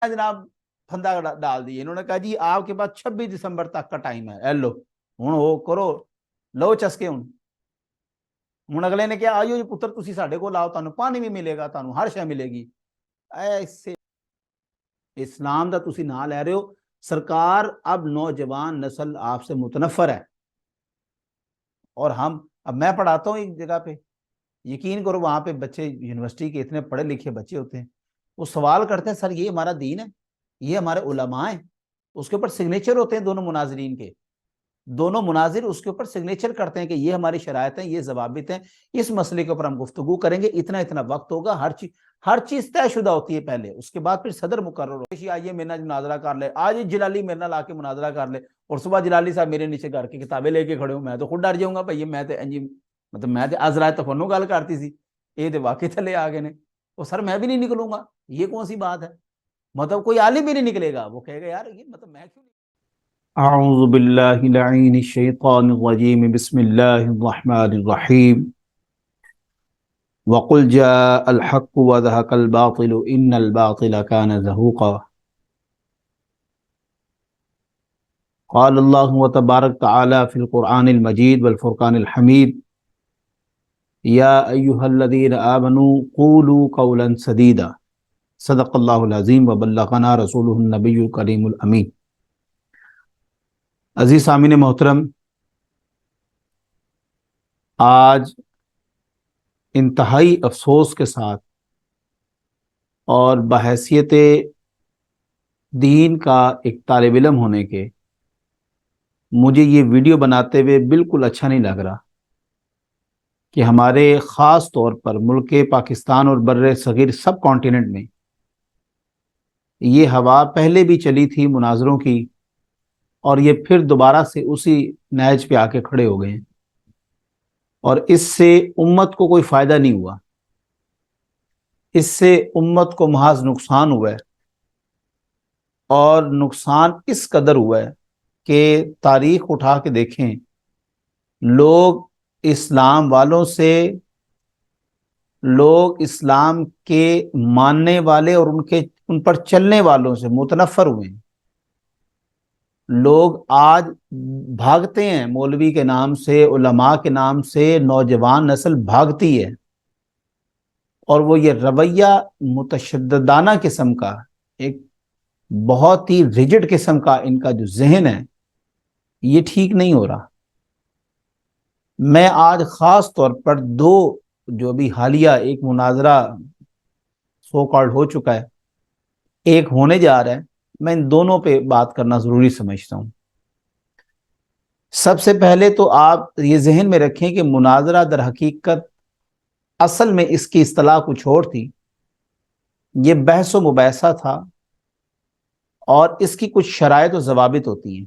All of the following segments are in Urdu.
جناب پھندا ڈال دیے. انہوں نے کہا جی آپ کے پاس 26 دسمبر تک کا ٹائم ہے. لو ہوں وہ کرو, لو چسکے. ہوں اگلے نے کیا, آئیو جی پتر تسی ساڈے کول آؤ, تانوں پانی بھی ملے گا, تانوں ہر شے ملے گی. ایسے اسلام دا تسی نہ لے رہے ہو. سرکار اب نوجوان نسل آپ سے متنفر ہے. اور اب میں پڑھاتا ہوں ایک جگہ پہ, یقین کرو وہاں پہ بچے یونیورسٹی کے اتنے پڑھے لکھے بچے ہوتے ہیں, وہ سوال کرتے ہیں سر یہ ہمارا دین ہے, یہ ہمارے علماء ہیں. اس کے اوپر سگنیچر ہوتے ہیں دونوں مناظرین کے, دونوں مناظر اس کے اوپر سگنیچر کرتے ہیں کہ یہ ہماری شرائط ہیں, یہ ضوابط ہیں, اس مسئلے کے اوپر ہم گفتگو کریں گے, اتنا وقت ہوگا. ہر چیز طے شدہ ہوتی ہے پہلے, اس کے بعد پھر صدر مقرر ہو. آئیے میرے نال مناظرہ کر لے, آج جلالی میرے نال آ کے مناظرہ کر لے, اور صبح جلالی صاحب میرے نیچے گھر کی کتابیں لے کے کھڑے ہوں. میں تو خود ڈر جاؤں گا بھائی, میں تو ازرائے تفنو گل کرتی سی, یہ تو واقعی تھلے آ گئے نے. وہ سر میں بھی نہیں نکلوں گا, یہ کون سی بات ہے؟ مطلب کوئی عالم بھی نہیں نکلے گا, وہ کہے گا یار یہ مطلب میں کیوں. اعوذ باللہ لعین الشیطان الرجیم, بسم اللہ الرحمن الرحیم. وقل جاء الحق وزهق الباطل ان الباطل كان زهوقا. قال الله تبارك تعالى في القرآن المجيد والفرقان الحميد يا أيها الذين آمنوا قولوا قولا سديدا صدق الله العظيم وبلغنا رسوله النبي الكريم الأمين. عزیز سامعین محترم, آج انتہائی افسوس کے ساتھ اور بحیثیت دین کا ایک طالب علم ہونے کے مجھے یہ ویڈیو بناتے ہوئے بالکل اچھا نہیں لگ رہا کہ ہمارے خاص طور پر ملک پاکستان اور بر صغیر سب کانٹیننٹ میں یہ ہوا پہلے بھی چلی تھی مناظروں کی, اور یہ پھر دوبارہ سے اسی نہج پہ آ کے کھڑے ہو گئے ہیں, اور اس سے امت کو کوئی فائدہ نہیں ہوا. اس سے امت کو محض نقصان ہوا ہے, اور نقصان اس قدر ہوا ہے کہ تاریخ اٹھا کے دیکھیں, لوگ اسلام والوں سے, لوگ اسلام کے ماننے والے اور ان پر چلنے والوں سے متنفر ہوئے ہیں. لوگ آج بھاگتے ہیں مولوی کے نام سے, علماء کے نام سے, نوجوان نسل بھاگتی ہے, اور وہ یہ رویہ متشددانہ قسم کا, ایک بہت ہی ریجڈ قسم کا ان کا جو ذہن ہے, یہ ٹھیک نہیں ہو رہا. میں آج خاص طور پر دو جو بھی حالیہ ایک مناظرہ سو کالڈ ہو چکا ہے, ایک ہونے جا رہا ہے, میں ان دونوں پہ بات کرنا ضروری سمجھتا ہوں. سب سے پہلے تو آپ یہ ذہن میں رکھیں کہ مناظرہ در حقیقت اصل میں اس کی اصطلاح کچھ اور تھی. یہ بحث و مباحثہ تھا, اور اس کی کچھ شرائط و ضوابط ہوتی ہیں.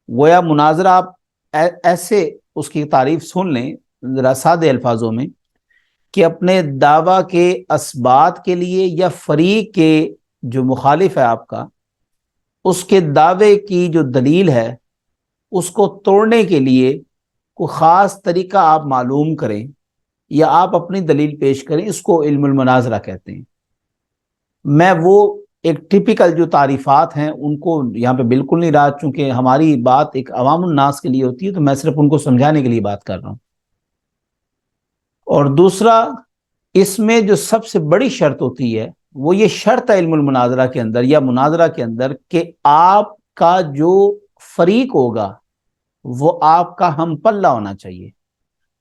گویا مناظرہ آپ ایسے اس کی تعریف سن لیں ذرا سادے الفاظوں میں, کہ اپنے دعویٰ کے اثبات کے لیے یا فریق کے جو مخالف ہے آپ کا, اس کے دعوے کی جو دلیل ہے اس کو توڑنے کے لیے کوئی خاص طریقہ آپ معلوم کریں یا آپ اپنی دلیل پیش کریں, اس کو علم المناظرہ کہتے ہیں. میں وہ ایک ٹپیکل جو تعریفات ہیں ان کو یہاں پہ بالکل نہیں رہا, چونکہ ہماری بات ایک عوام الناس کے لیے ہوتی ہے, تو میں صرف ان کو سمجھانے کے لیے بات کر رہا ہوں. اور دوسرا, اس میں جو سب سے بڑی شرط ہوتی ہے وہ یہ شرط ہے علم المناظرہ کے اندر یا مناظرہ کے اندر, کہ آپ کا جو فریق ہوگا وہ آپ کا ہم پلہ ہونا چاہیے,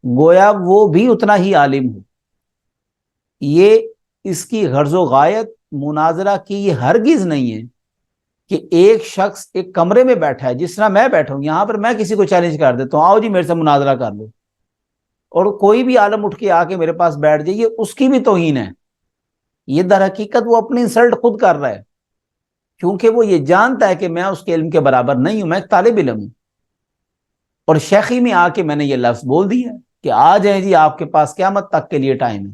گویا وہ بھی اتنا ہی عالم ہو. یہ اس کی غرض و غایت مناظرہ کی یہ ہرگز نہیں ہے کہ ایک شخص ایک کمرے میں بیٹھا ہے, جس طرح میں بیٹھا ہوں یہاں پر, میں کسی کو چیلنج کر دیتا ہوں آؤ جی میرے سے مناظرہ کر لو, اور کوئی بھی عالم اٹھ کے آ کے میرے پاس بیٹھ جائے, یہ اس کی بھی توہین ہے. یہ در حقیقت وہ اپنی انسلٹ خود کر رہا ہے, کیونکہ وہ یہ جانتا ہے کہ میں اس کے علم کے برابر نہیں ہوں, میں ایک طالب علم ہوں. اور شیخی میں آ کے میں نے یہ لفظ بول دیا کہ آ جائیں جی آپ کے پاس قیامت تک کے لیے ٹائم ہے.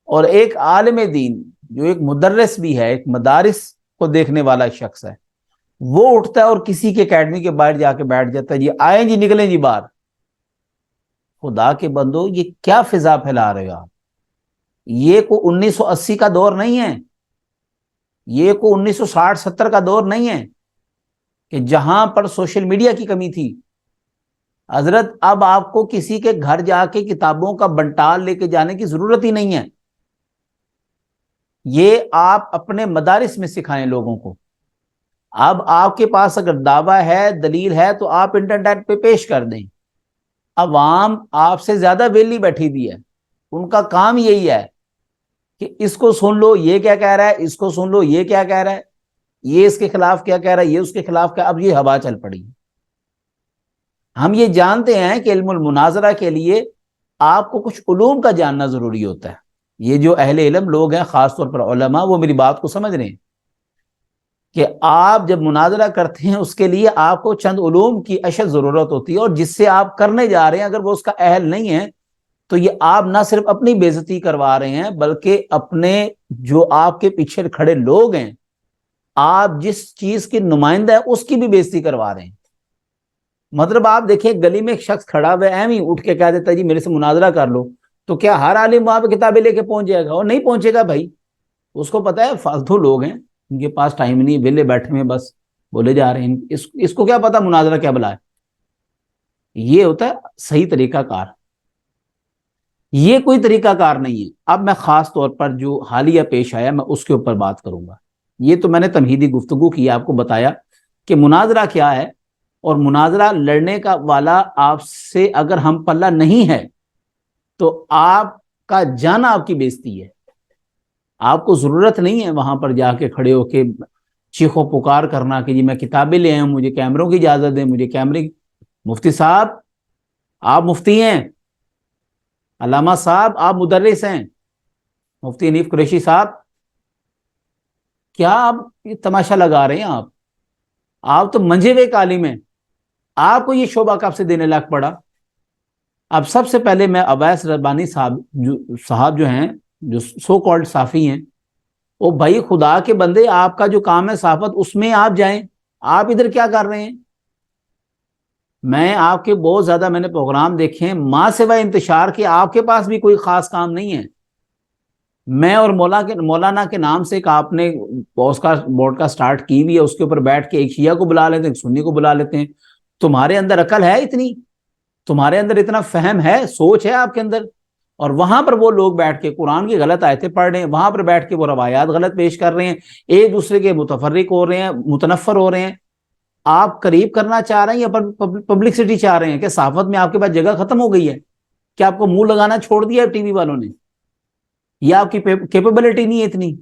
اور ایک عالم دین جو ایک مدرس بھی ہے, ایک مدارس کو دیکھنے والا شخص ہے, وہ اٹھتا ہے اور کسی کے اکیڈمی کے باہر جا کے بیٹھ جاتا ہے, جی آئیں جی نکلیں جی باہر. خدا کے بندو یہ کیا فضا پھیلا رہے ہو آپ؟ یہ کوئی 1980 کا دور نہیں ہے. یہ کو 1960-70 کا دور نہیں ہے کہ جہاں پر سوشل میڈیا کی کمی تھی. حضرت اب آپ کو کسی کے گھر جا کے کتابوں کا بنٹال لے کے جانے کی ضرورت ہی نہیں ہے. یہ آپ اپنے مدارس میں سکھائیں لوگوں کو. اب آپ کے پاس اگر دعویٰ ہے، دلیل ہے، تو آپ انٹرنیٹ پہ پیش کر دیں. عوام آپ سے زیادہ ویلی بیٹھی دی ہے، ان کا کام یہی ہے کہ اس کو سن لو یہ کیا کہہ رہا ہے، اس کو سن لو یہ کیا کہہ رہا ہے، یہ اس کے خلاف کیا کہہ رہا ہے، یہ اس کے خلاف کیا. اب یہ ہوا چل پڑی. ہم یہ جانتے ہیں کہ علم المناظرہ کے لیے آپ کو کچھ علوم کا جاننا ضروری ہوتا ہے. یہ جو اہل علم لوگ ہیں، خاص طور پر علماء، وہ میری بات کو سمجھ رہے ہیں کہ آپ جب مناظرہ کرتے ہیں اس کے لیے آپ کو چند علوم کی اشد ضرورت ہوتی ہے، اور جس سے آپ کرنے جا رہے ہیں اگر وہ اس کا اہل نہیں ہے تو یہ آپ نہ صرف اپنی بے عزتی کروا رہے ہیں بلکہ اپنے جو آپ کے پیچھے کھڑے لوگ ہیں، آپ جس چیز کی نمائندہ ہے اس کی بھی بے عزتی کروا رہے ہیں. مطلب آپ دیکھیں گلی میں ایک شخص کھڑا ہوا ہے، اٹھ کے کہہ دیتا ہے جی میرے سے مناظرہ کر لو، تو کیا ہر عالم وہاں پہ کتابیں لے کے پہنچ جائے گا؟ اور نہیں پہنچے گا بھائی. اس کو پتا ہے فالتو لوگ ہیں، ان کے پاس ٹائم نہیں، ویلے بیٹھے ہیں، بس بولے جا رہے ہیں. اس کو کیا پتا مناظرہ کیا بلا ہے. یہ ہوتا ہے صحیح طریقہ کار. یہ کوئی طریقہ کار نہیں ہے. اب میں خاص طور پر جو حالیہ پیش آیا میں اس کے اوپر بات کروں گا. یہ تو میں نے تمہیدی گفتگو کی، آپ کو بتایا کہ مناظرہ کیا ہے، اور مناظرہ لڑنے کا والا آپ سے اگر ہم پلہ نہیں ہے تو آپ کا جانا آپ کی بےزتی ہے. آپ کو ضرورت نہیں ہے وہاں پر جا کے کھڑے ہو کے چیخ و پکار کرنا کہ جی میں کتابیں لے آیا ہوں، مجھے کیمروں کی اجازت دیں، مجھے کیمرے. مفتی صاحب آپ مفتی ہیں، علامہ صاحب آپ مدرس ہیں، مفتی حنیف قریشی صاحب، کیا آپ یہ تماشا لگا رہے ہیں؟ آپ تو منجے ہوئے عالم ہیں، آپ کو یہ شعبہ کب سے دینے لگ پڑا؟ اب سب سے پہلے میں اویس ربانی صاحب جو ہیں، جو سو کالڈ صافی ہیں، وہ بھائی خدا کے بندے، آپ کا جو کام ہے صحافت، اس میں آپ جائیں. آپ ادھر کیا کر رہے ہیں؟ میں آپ کے بہت زیادہ میں نے پروگرام دیکھے ہیں، ماں سوائے انتشار کے آپ کے پاس بھی کوئی خاص کام نہیں ہے. میں اور مولانا کے نام سے ایک آپ نے بورڈ کا سٹارٹ کی بھی ہے، اس کے اوپر بیٹھ کے ایک شیعہ کو بلا لیتے ہیں، ایک سنی کو بلا لیتے ہیں. تمہارے اندر عقل ہے اتنی؟ تمہارے اندر اتنا فہم ہے، سوچ ہے آپ کے اندر؟ اور وہاں پر وہ لوگ بیٹھ کے قرآن کی غلط آیتیں پڑھ رہے ہیں، وہاں پر بیٹھ کے وہ روایات غلط پیش کر رہے ہیں، ایک دوسرے کے متفرق ہو رہے ہیں، متنفر ہو رہے ہیں. آپ قریب کرنا چاہ رہے ہیں یا پبلکسٹی چاہ رہے ہیں کہ صحافت میں آپ کے پاس جگہ ختم ہو گئی ہے؟ کیا آپ کو منہ لگانا چھوڑ دیا ہے ٹی وی والوں نے؟ یا آپ کی کیپیبلٹی نہیں ہے اتنی؟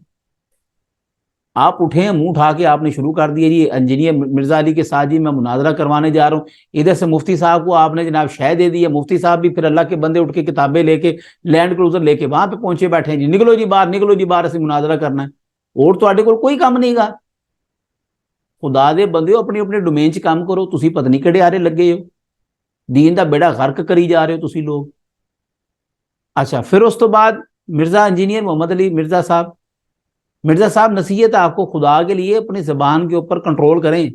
آپ اٹھے ہیں، منہ اٹھا کے آپ نے شروع کر دیا جی انجینئر مرزا علی کے ساتھ جی میں مناظرہ کروانے جا رہا ہوں. ادھر سے مفتی صاحب کو آپ نے جناب شہ دے دی ہے، مفتی صاحب بھی پھر اللہ کے بندے اٹھ کے کتابیں لے کے لینڈ کروزر لے کے وہاں پہ پہنچے بیٹھے ہیں، جی نکلو جی باہر، نکلو جی باہر، سے مناظرہ کرنا ہے. اور تو کوئی کام نہیں گا. خدا دے بندے اپنی اپنے ڈومین چ کام کرو. تسی پتہ نہیں کہڑے آرے لگے ہو، دین دا بیڑا غرق کری جا رہے ہو تسی لوگ. اچھا، پھر اس تو بعد مرزا انجینئر محمد علی مرزا صاحب نصیحت آپ کو خدا کے لیے اپنی زبان کے اوپر کنٹرول کریں.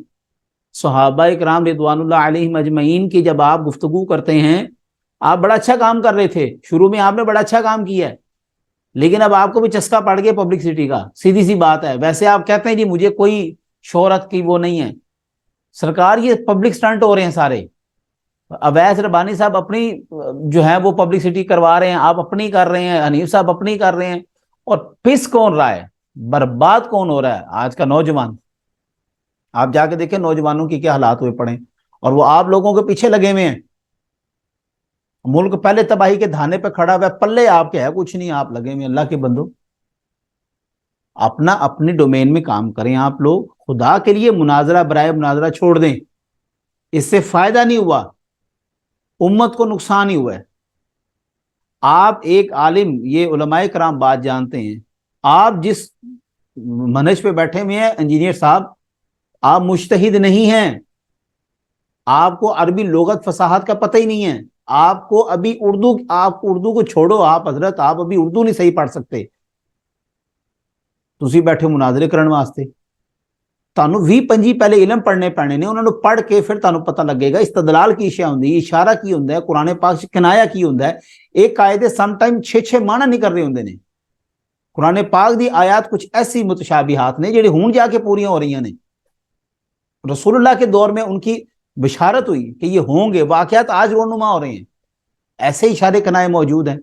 صحابہ اکرام رضوان اللہ علیہم اجمعین کی جب آپ گفتگو کرتے ہیں، آپ بڑا اچھا کام کر رہے تھے، شروع میں آپ نے بڑا اچھا کام کیا ہے، لیکن اب آپ کو بھی چسکا پڑ گیا پبلکسٹی کا. سیدھی سی بات ہے. ویسے آپ کہتے ہیں جی مجھے کوئی شہرت کی وہ نہیں ہے. سرکار یہ پبلک سٹنٹ ہو رہے ہیں سارے. اویس ربانی صاحب اپنی جو ہے وہ پبلسٹی کروا رہے ہیں، آپ اپنی کر رہے ہیں، حنیف صاحب اپنی کر رہے ہیں. اور پس کون رہا ہے، برباد کون ہو رہا ہے؟ آج کا نوجوان. آپ جا کے دیکھیں نوجوانوں کی کیا حالات ہوئے پڑے، اور وہ آپ لوگوں کے پیچھے لگے ہوئے ہیں. ملک پہلے تباہی کے دھانے پہ کھڑا ہوا ہے، پلے آپ کے ہے کچھ نہیں، آپ لگے ہوئے. اللہ کے بندو اپنی ڈومین میں کام کریں. آپ لوگ خدا کے لیے مناظرہ برائے مناظرہ چھوڑ دیں. اس سے فائدہ نہیں ہوا، امت کو نقصان ہی ہوا ہے. آپ ایک عالم، یہ علماء کرام بات جانتے ہیں، آپ جس منہج پہ بیٹھے ہوئے ہیں انجینئر صاحب، آپ مجتہد نہیں ہیں. آپ کو عربی لغت فصاحت کا پتہ ہی نہیں ہے. آپ کو ابھی آپ اردو کو چھوڑو، آپ حضرت آپ ابھی اردو نہیں صحیح پڑھ سکتے. تسی بیٹھے مناظرے کرن واسطے. تانوں 20-25 پہلے علم پڑھنے پینے نے، انہوں نے پڑھ کے پھر تانوں پتہ لگے گا استدلال کی اشیاء ہوندی، اشارہ کی ہوندا ہے، قرآن پاک سے کنایا کی ہوندا ہے. ایک قاعدے سم ٹائم 6 معنی نہیں کر رہے ہوندے نے. قرآن پاک دی آیات کچھ ایسی متشابہات نے جڑی ہون جا کے پوریاں ہو رہی ہیں نے. رسول اللہ کے دور میں ان کی بشارت ہوئی کہ یہ ہوں گے، واقعات آج رونما ہو رہے ہیں، ایسے اشارے کنائے موجود ہیں.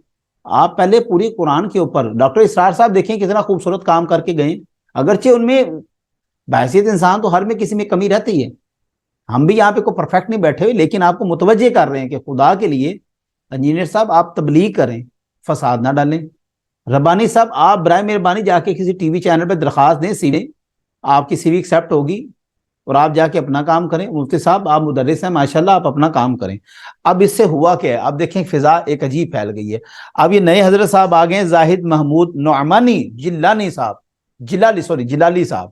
آپ پہلے پوری قرآن کے اوپر ڈاکٹر اسرار صاحب دیکھیں کتنا خوبصورت کام کر کے گئے. اگرچہ ان میں بحیثیت انسان تو ہر میں کسی میں کمی رہتی ہے، ہم بھی یہاں پہ کوئی پرفیکٹ نہیں بیٹھے ہوئے، لیکن آپ کو متوجہ کر رہے ہیں کہ خدا کے لیے انجینئر صاحب آپ تبلیغ کریں، فساد نہ ڈالیں. ربانی صاحب آپ برائے مہربانی جا کے کسی ٹی وی چینل پہ درخواست دیں، سیدھے آپ کی سی وی ایکسیپٹ ہوگی اور آپ جا کے اپنا کام کریں. مفتی صاحب آپ مدرس ہیں ماشاءاللہ، آپ اپنا کام کریں. اب اس سے ہوا کیا ہے؟ اب دیکھیں فضا ایک عجیب پھیل گئی ہے. اب یہ نئے حضرت صاحب آ گئے ہیں، زاہد محمود نعمانی جلانی صاحب، جلالی صاحب.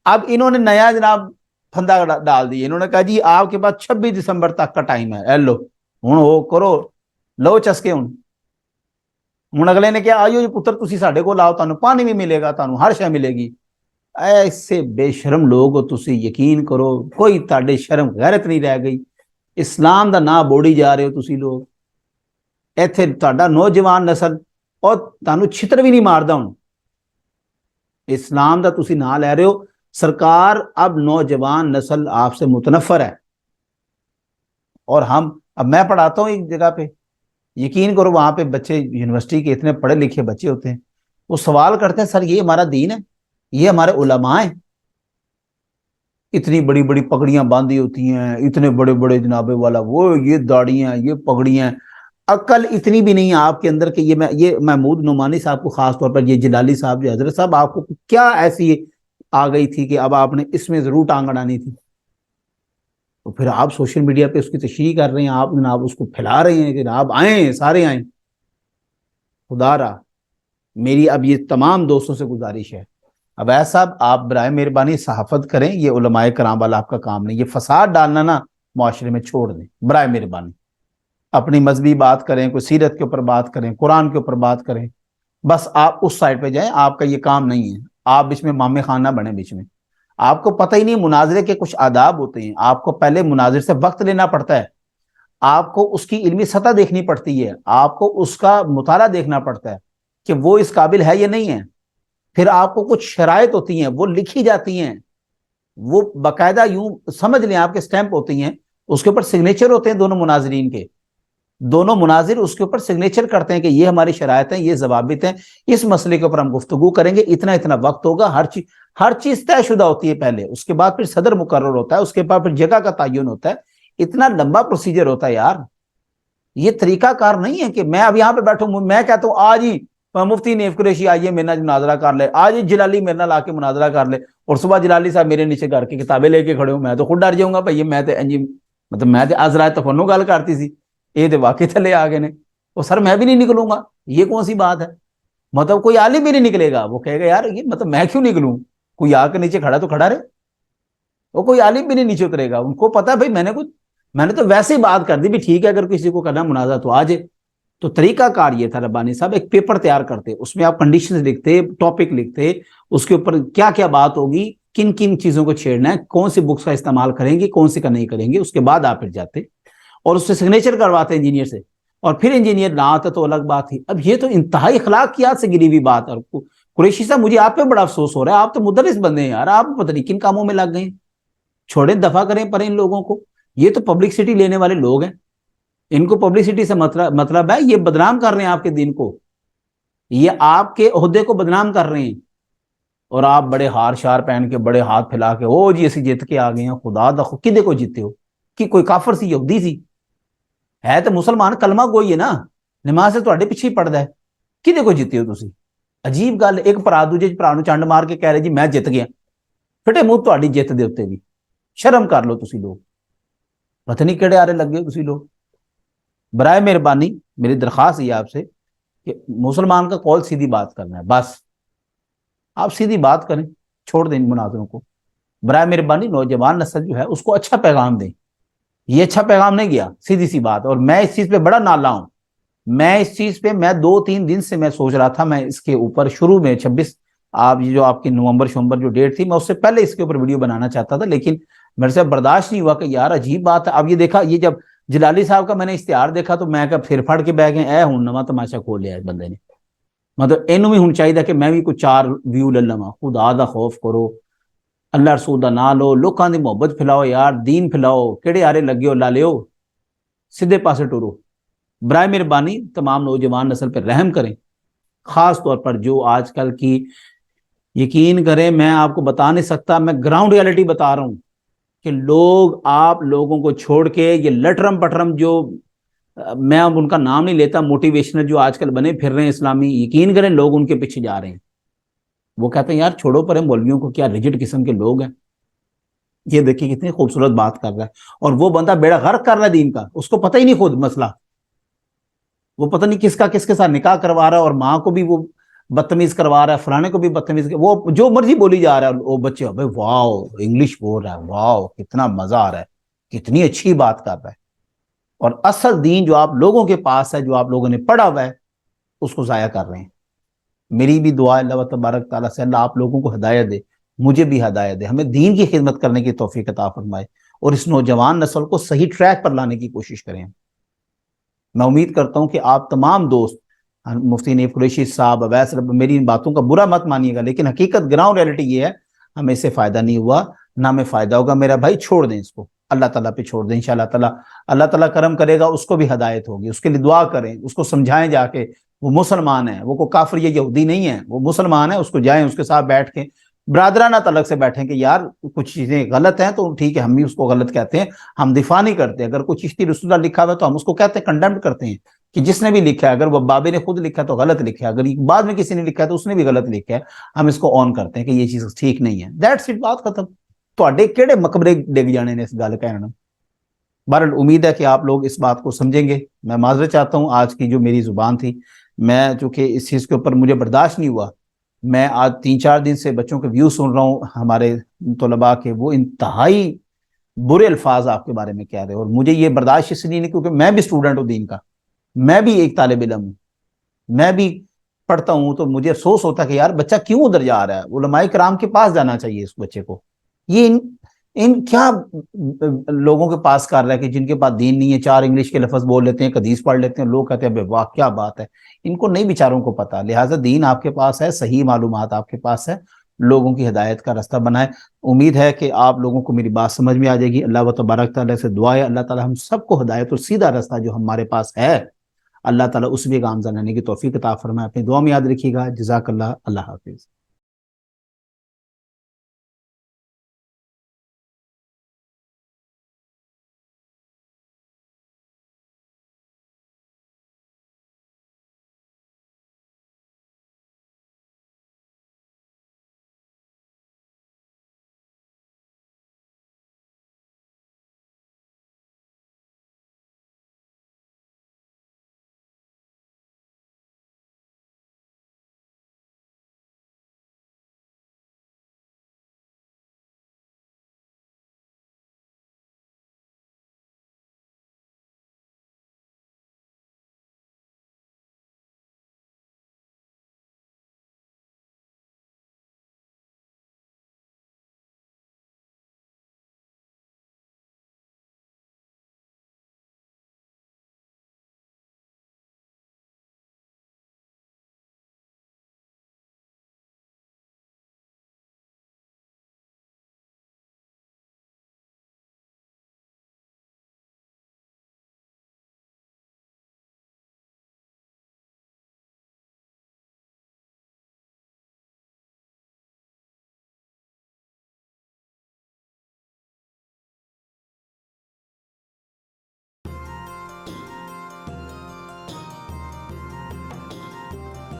اب انہوں نے نیا جناب پھندا ڈال دیا. انہوں نے کہا جی آپ کے پاس 26 دسمبر تک کا ٹائم ہے، اے لو ہوں وہ کرو، لو چسکے ہوں اگلے نے کیا آئیو جی پتر تسی ساڈے کو لاؤ، تانوں پانی بھی ملے گا، تانوں ہر شے ملے گی. ایسے بے شرم لوگ ہو تسی، یقین کرو کوئی تاڈے شرم غیرت نہیں رہ گئی. اسلام دا نا بوڑی جا رہے ہو تسی لوگ. ایتھے تہاڈا نوجوان نسل اور تانوں چھتر بھی نہیں ماردا ہوں. اسلام دا تسی نا لے رہے ہو. سرکار اب نوجوان نسل آپ سے متنفر ہے. اور اب میں پڑھاتا ہوں ایک جگہ پہ، یقین کرو وہاں پہ بچے یونیورسٹی کے اتنے پڑھے لکھے بچے ہوتے ہیں، وہ سوال کرتے ہیں سر یہ ہمارا دین ہے، یہ ہمارے علماء ہیں، اتنی بڑی بڑی پگڑیاں باندھی ہوتی ہیں، اتنے بڑے بڑے جناب والا وہ یہ داڑیاں یہ پگڑیاں، عقل اتنی بھی نہیں ہے آپ کے اندر کہ یہ محمود نعمانی صاحب کو خاص طور پر یہ جلالی صاحب جو حضرت صاحب آپ کو کیا ایسی آ گئی تھی کہ اب آپ نے اس میں ضرور ٹانگ اڑانی تھی. تو پھر آپ سوشل میڈیا پہ اس کی تشریح کر رہے ہیں، آپ جناب اس کو پھیلا رہے ہیں کہ آپ آئیں سارے آئیں. خدا را میری اب یہ تمام دوستوں سے گزارش ہے، اب ایسا آپ برائے مہربانی صحافت کریں، یہ علماء کرام والا آپ کا کام نہیں. یہ فساد ڈالنا نا معاشرے میں چھوڑ دیں برائے مہربانی. اپنی مذہبی بات کریں، کوئی سیرت کے اوپر بات کریں، قرآن کے اوپر بات کریں، بس آپ اس سائڈ پہ جائیں. آپ کا یہ کام نہیں ہے، آپ بیچ میں مامے خان نہ بنے. بیچ میں آپ کو پتہ ہی نہیں مناظرے کے کچھ آداب ہوتے ہیں. آپ کو پہلے مناظر سے وقت لینا پڑتا ہے، آپ کو اس کی علمی سطح دیکھنی پڑتی ہے، آپ کو اس کا مطالعہ دیکھنا پڑتا ہے کہ وہ اس قابل ہے یا نہیں ہے. پھر آپ کو کچھ شرائط ہوتی ہیں، وہ لکھی جاتی ہیں، وہ باقاعدہ یوں سمجھ لیں آپ کے سٹیمپ ہوتی ہیں، اس کے اوپر سگنیچر ہوتے ہیں دونوں مناظرین کے. دونوں مناظر اس کے اوپر سگنیچر کرتے ہیں کہ یہ ہماری شرائط ہیں، یہ ضوابط ہیں، اس مسئلے کے اوپر ہم گفتگو کریں گے، اتنا وقت ہوگا. ہر چیز طے شدہ ہوتی ہے پہلے، اس کے بعد پھر صدر مقرر ہوتا ہے، اس کے بعد پھر جگہ کا تعین ہوتا ہے. اتنا لمبا پروسیجر ہوتا ہے یار. یہ طریقہ کار نہیں ہے کہ میں اب یہاں پہ بیٹھوں میں کہتا ہوں آج ہی مفتی نیف قریشی آئیے میرے نال مناظرہ کر لے، آج ہی جلالی میرے نال آ کے مناظرہ کر لے، اور صبح جلالی صاحب میرے نیچے گھر کی کتابیں لے کے کھڑے ہوں. میں تو خود ڈر جاؤں گا بھائی، میں تو آج رات تفنو گل کرتی سی، یہ تو واقعی تھلے آ گئے نے. وہ سر میں بھی نہیں نکلوں گا، یہ کون سی بات ہے؟ مطلب کوئی عالم بھی نہیں نکلے گا، وہ کہے گا یار یہ مطلب میں کیوں نکلوں، کوئی آ کے نیچے کھڑا تو کھڑا رہے. وہ کوئی عالم بھی نہیں نیچے اترے گا. ان کو پتا ہے بھائی میں نے تو ویسے ہی بات کر دی بھی ٹھیک ہے، اگر کسی کو کرنا مناظرہ تو آ جائے. تو طریقہ کار یہ تھا ربانی صاحب، ایک پیپر تیار کرتے، اس میں آپ کنڈیشنز لکھتے، ٹاپک لکھتے، اس کے اوپر کیا کیا بات ہوگی، کن کن چیزوں کو چھیڑنا ہے، کون سی بکس کا استعمال کریں گے، کون سی کا نہیں کریں گے. اس کے بعد آپ پھر جاتے اور اس سے سگنیچر کرواتے انجینئر سے، اور پھر انجینئر نہ آتا تو الگ بات تھی. اب یہ تو انتہائی اخلاقیات سے گری ہوئی بات. اور قریشی صاحب مجھے آپ پہ بڑا افسوس ہو رہا ہے، آپ تو مدرس بندے ہیں یار، آپ پتہ نہیں کن کاموں میں لگ گئے ہیں. چھوڑیں، دفع کریں پر ان لوگوں کو. یہ تو پبلکسٹی لینے والے لوگ ہیں، ان کو پبلسٹی سے مطلب ہے یہ بدنام کر رہے ہیں آپ کے دین کو، یہ آپ کے عہدے کو بدنام کر رہے ہیں. اور آپ بڑے ہار شار پہن کے، بڑے ہاتھ پھیلا کے، او جی اسی جیت کے آ گئے ہیں. خدا دا کدے کو جیتے ہو؟ کہ کوئی کافر سی، یہودی سی ہے تو مسلمان کلمہ گوئی ہے نا، نماز سے تواڈے پیچھے ہی پڑھدا ہے، کدے کو جیتے ہو تسی؟ عجیب گل. ایک بھرا دوجے بھرا نوں چنڈ مار کے کہہ رہے جی میں جیت گیا. پھٹے منہ تواڈی جیت دے اوتے بھی شرم کر لو تسی لوگ، پتہ نہیں کہڑے آرے لگے ہو تسی لوگ. برائے مہربانی میری درخواست ہے آپ سے کہ مسلمان کا قول سیدھی بات کرنا ہے، بس آپ سیدھی بات کریں، چھوڑ دیں ان مناظروں کو. برائے مہربانی نوجوان نسل جو ہے اس کو اچھا پیغام دیں. یہ اچھا پیغام نہیں گیا، سیدھی سی بات. اور میں اس چیز پہ بڑا نالا ہوں. میں اس چیز پہ میں 2-3 دن سے میں سوچ رہا تھا، میں اس کے اوپر شروع میں 26 آپ جو آپ کی نومبر شومبر جو ڈیٹ تھی، میں اس سے پہلے اس کے اوپر ویڈیو بنانا چاہتا تھا، لیکن میرے سے برداشت نہیں ہوا کہ یار عجیب بات ہے. اب یہ دیکھا، یہ جب جلالی صاحب کا میں نے اشتہار دیکھا تو میں کہ پھر پھڑ کے بہ گئے، اے ہوں نواں تماشا کھول لیا اس بندے نے. مطلب اینو بھی ہن چاہیے کہ میں بھی کوئی 4 ویو لے لواں. خدا دا خوف کرو, اللہ رسول دا نام لو, لوکاں دی محبت پھیلاؤ یار, دین پھیلاؤ, کیڑے آرے لگے ہو لا لیو, سیدھے پاسے ٹورو. برائے مہربانی تمام نوجوان نسل پہ رحم کریں, خاص طور پر جو آج کل کی, یقین کریں میں آپ کو بتا نہیں سکتا, میں گراؤنڈ ریالٹی بتا رہا ہوں کہ لوگ, آپ لوگوں کو چھوڑ کے یہ لٹرم پٹرم جو, میں اب ان کا نام نہیں لیتا, موٹیویشنل جو آج کل بنے پھر رہے ہیں اسلامی, یقین کریں لوگ ان کے پیچھے جا رہے ہیں. وہ کہتے ہیں یار چھوڑو پر مولویوں کو, کیا ریجڈ قسم کے لوگ ہیں. یہ دیکھیے کتنی خوبصورت بات کر رہا ہے, اور وہ بندہ بیڑا غرق کر رہا ہے دین کا, اس کو پتہ ہی نہیں خود مسئلہ, وہ پتہ نہیں کس کا کس کے ساتھ نکاح کروا رہا ہے, اور ماں کو بھی وہ بدتمیز کروا رہا ہے, فلانے کو بھی بدتمیز, وہ جو مرضی بولی جا رہا ہے. وہ بچے بھائی واو انگلش بول رہا ہے, واو کتنا مزہ آ رہا ہے, کتنی اچھی بات کر رہا ہے. اور اصل دین جو آپ لوگوں کے پاس ہے, جو آپ لوگوں نے پڑھا ہوا ہے, اس کو ضائع کر رہے ہیں. میری بھی دعا ہے اللہ تبارک تعالیٰ سے, اللہ آپ لوگوں کو ہدایت دے, مجھے بھی ہدایت دے, ہمیں دین کی خدمت کرنے کی توفیق عطا فرمائے, اور اس نوجوان نسل کو صحیح ٹریک پر لانے کی کوشش کریں. میں امید کرتا ہوں کہ آپ تمام دوست, مفتی نعیف قریشی صاحب, اویس, میری ان باتوں کا برا مت مانیے گا, لیکن حقیقت گراؤنڈ ریالٹی یہ ہے, ہمیں اس سے فائدہ نہیں ہوا, نہ ہمیں فائدہ ہوگا. میرا بھائی چھوڑ دیں اس کو, اللہ تعالیٰ پہ چھوڑ دیں, انشاءاللہ تعالیٰ اللہ تعالیٰ کرم کرے گا, اس کو بھی ہدایت ہوگی. اس کے لیے دعا کریں, اس کو سمجھائیں جا کے, وہ مسلمان ہے, وہ کوئی کافر یا یہودی نہیں ہے, وہ مسلمان ہے. اس کو جائیں, اس کے ساتھ بیٹھ کے برادرانہ تعلق سے بیٹھیں کہ یار کچھ چیزیں غلط ہیں تو ٹھیک ہے, ہم بھی اس کو غلط کہتے ہیں, ہم دفاع نہیں کرتے. اگر کوئی چشتی رسول اللہ لکھا ہوا ہے تو ہم اس کو کہتے ہیں, کنڈمڈ کرتے ہیں کہ جس نے بھی لکھا ہے, اگر وہ بابے نے خود لکھا ہے تو غلط لکھا ہے, اگر بعد میں کسی نے لکھا ہے تو اس نے بھی غلط لکھا ہے, ہم اس کو آن کرتے ہیں کہ یہ چیز ٹھیک نہیں ہے. دیٹس اٹ, بات ختم. تواڈے کیڑے مقبرے ڈگ جانے نے اس گل کہنا. بہرحال امید ہے کہ آپ لوگ اس بات کو سمجھیں گے. میں معذرت چاہتا ہوں, آج کی جو میری زبان تھی, میں چونکہ اس چیز کے اوپر مجھے برداشت نہیں ہوا, میں آج 3-4 دن سے بچوں کے ویو سن رہا ہوں ہمارے طلباء کے, وہ انتہائی برے الفاظ آپ کے بارے میں کہہ رہے ہیں, اور مجھے یہ برداشت اس لیے نہیں کیونکہ میں بھی اسٹوڈنٹ ہوں دین کا, میں بھی ایک طالب علم ہوں, میں بھی پڑھتا ہوں, تو مجھے افسوس ہوتا ہے کہ یار بچہ کیوں ادھر جا رہا ہے. علماء کرام کے پاس جانا چاہیے اس بچے کو. یہ ان کیا لوگوں کے پاس کر رہا ہے کہ جن کے پاس دین نہیں ہے, 4 انگلش کے لفظ بول لیتے ہیں, حدیث پڑھ لیتے ہیں, لوگ کہتے ہیں بے واہ کیا بات ہے. ان کو نہیں بیچاروں کو پتا. لہٰذا دین آپ کے پاس ہے, صحیح معلومات آپ کے پاس ہے, لوگوں کی ہدایت کا راستہ بنائے. امید ہے کہ آپ لوگوں کو میری بات سمجھ میں آ جائے گی. اللہ تبارک تعالیٰ سے دعا ہے, اللہ تعالیٰ ہم سب کو ہدایت اور سیدھا راستہ جو ہمارے پاس ہے, اللہ تعالیٰ اس بھی گامزن رہنے کی توفیق عطا فرمائے. اپنی دعا میں یاد رکھیے گا. جزاک اللہ. اللہ حافظ.